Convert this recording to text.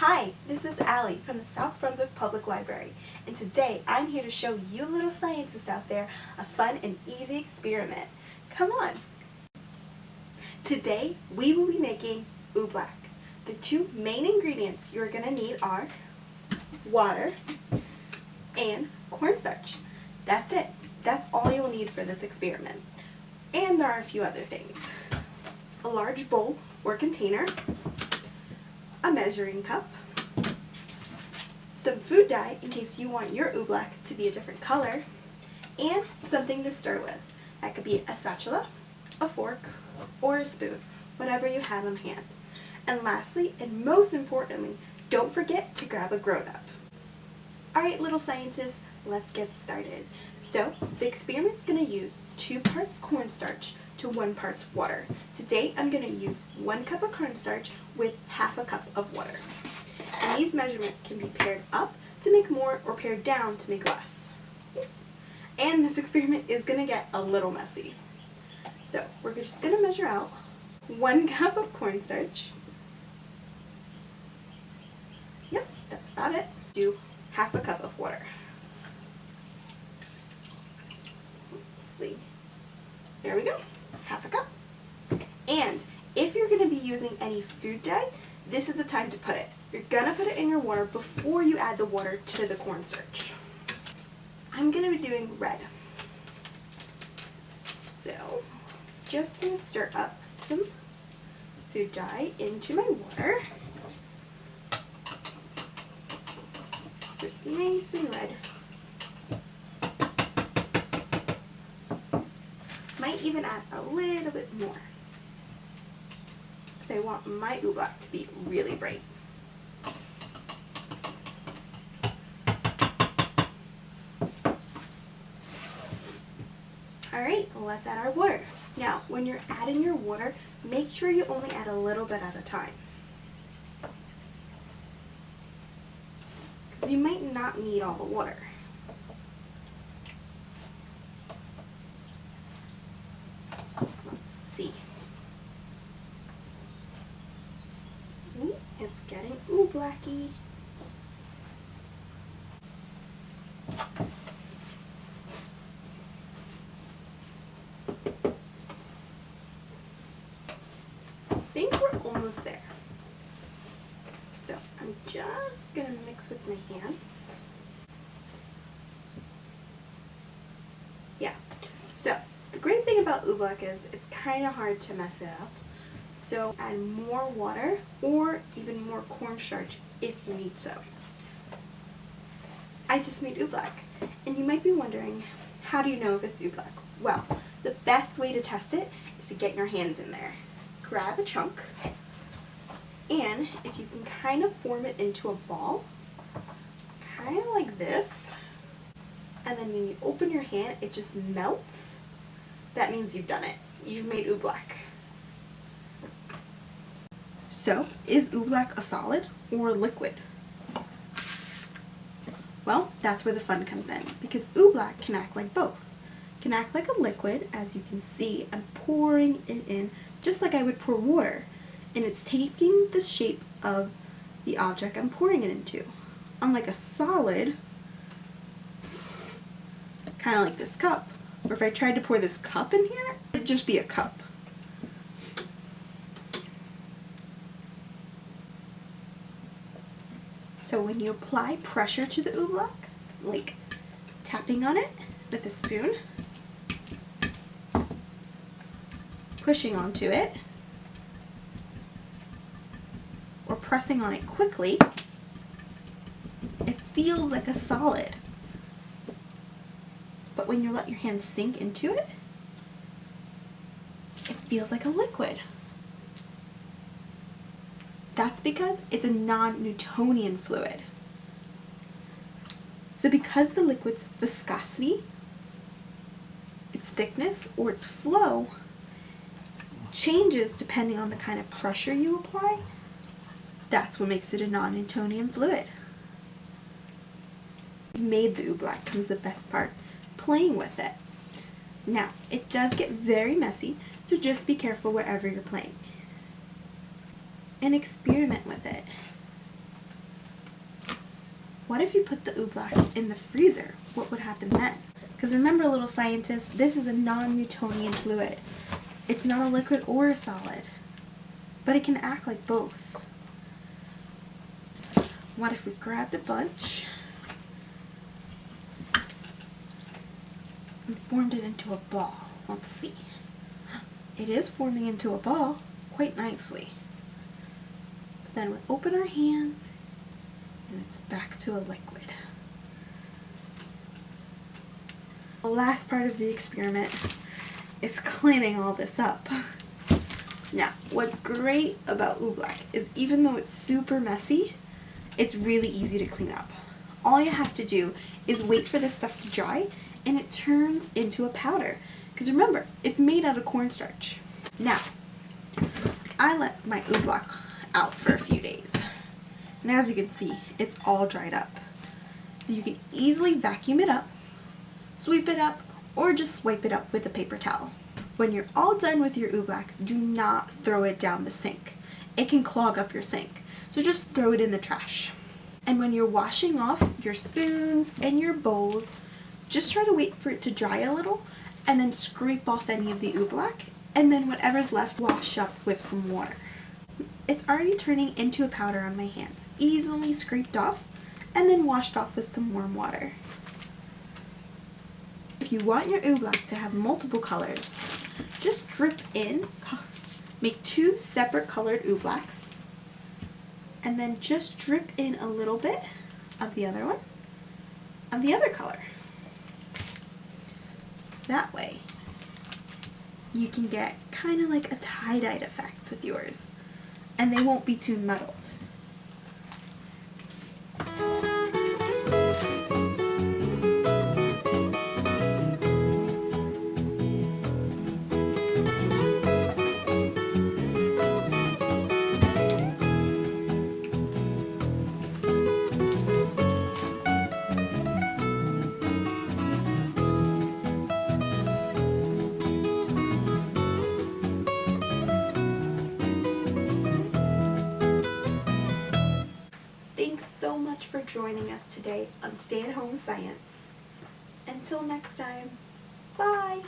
Hi, this is Allyee from the South Brunswick Public Library, and today I'm here to show you little scientists out there a fun and easy experiment. Come on! Today we will be making Oobleck. The two main ingredients you're going to need are water and cornstarch. That's it. That's all you'll need for this experiment. And there are a few other things. A large bowl or container, a measuring cup, some food dye in case you want your oobleck to be a different color, and something to stir with. That could be a spatula, a fork, or a spoon, whatever you have on hand. And lastly, and most importantly, don't forget to grab a grown-up. Alright little scientists, let's get started. So, the experiment's going to use 2 parts cornstarch to 1 part water. Today I'm going to use 1 cup of cornstarch with half a cup of water. And these measurements can be paired up to make more or paired down to make less. And this experiment is going to get a little messy. So we're just going to measure out 1 cup of cornstarch. Yep, that's about it. Do half a cup of water. Let's see. There we go. Half a cup. And if you're going to be using any food dye, this is the time to put it. You're going to put it in your water before you add the water to the cornstarch. I'm going to be doing red. So, just going to stir up some food dye into my water. So it's nice and red. Might even add a little bit more, because I want my oobleck to be really bright. Alright, let's add our water. Now, when you're adding your water, make sure you only add a little bit at a time, because you might not need all the water. It's getting ooblecky. I think we're almost there. So I'm just going to mix with my hands. Yeah. So the great thing about oobleck is it's kind of hard to mess it up. So add more water or even more cornstarch if you need so. I just made oobleck, and you might be wondering, how do you know if it's oobleck? Well, the best way to test it is to get your hands in there. Grab a chunk, and if you can kind of form it into a ball, kind of like this, and then when you open your hand, it just melts, that means you've done it. You've made oobleck. So, is oobleck a solid or a liquid? Well, that's where the fun comes in, because oobleck can act like both. It can act like a liquid, as you can see. I'm pouring it in just like I would pour water, and it's taking the shape of the object I'm pouring it into. Unlike a solid, kind of like this cup, or if I tried to pour this cup in here, it'd just be a cup. So when you apply pressure to the oobleck, like tapping on it with a spoon, pushing onto it, or pressing on it quickly, it feels like a solid. But when you let your hand sink into it, it feels like a liquid. That's because it's a non-Newtonian fluid. So because the liquid's viscosity, its thickness, or its flow changes depending on the kind of pressure you apply, that's what makes it a non-Newtonian fluid. Made the oobleck comes the best part, playing with it. Now, it does get very messy, so just be careful wherever you're playing. And experiment with it. What if you put the oobleck in the freezer? What would happen then? Because remember, little scientists, this is a non-Newtonian fluid. It's not a liquid or a solid, but it can act like both. What if we grabbed a bunch and formed it into a ball? Let's see. It is forming into a ball quite nicely. But then we open our hands and it's back to a liquid. The last part of the experiment is cleaning all this up. Now, what's great about Oobleck is even though it's super messy, it's really easy to clean up. All you have to do is wait for this stuff to dry and it turns into a powder. Because remember, it's made out of cornstarch. Now, I let my Oobleck out for a few days. And as you can see, it's all dried up. So you can easily vacuum it up, sweep it up, or just swipe it up with a paper towel. When you're all done with your Oobleck, do not throw it down the sink. It can clog up your sink. So just throw it in the trash. And when you're washing off your spoons and your bowls, just try to wait for it to dry a little and then scrape off any of the Oobleck, and then whatever's left, wash up with some water. It's already turning into a powder on my hands, easily scraped off and then washed off with some warm water. If you want your Oobleck to have multiple colors, just drip in, make 2 separate colored Ooblecks, and then just drip in a little bit of the other one, of the other color. That way, you can get kind of like a tie-dyed effect with yours, and they won't be too muddled. Thanks so much for joining us today on Stay at Home Science. Until next time, bye!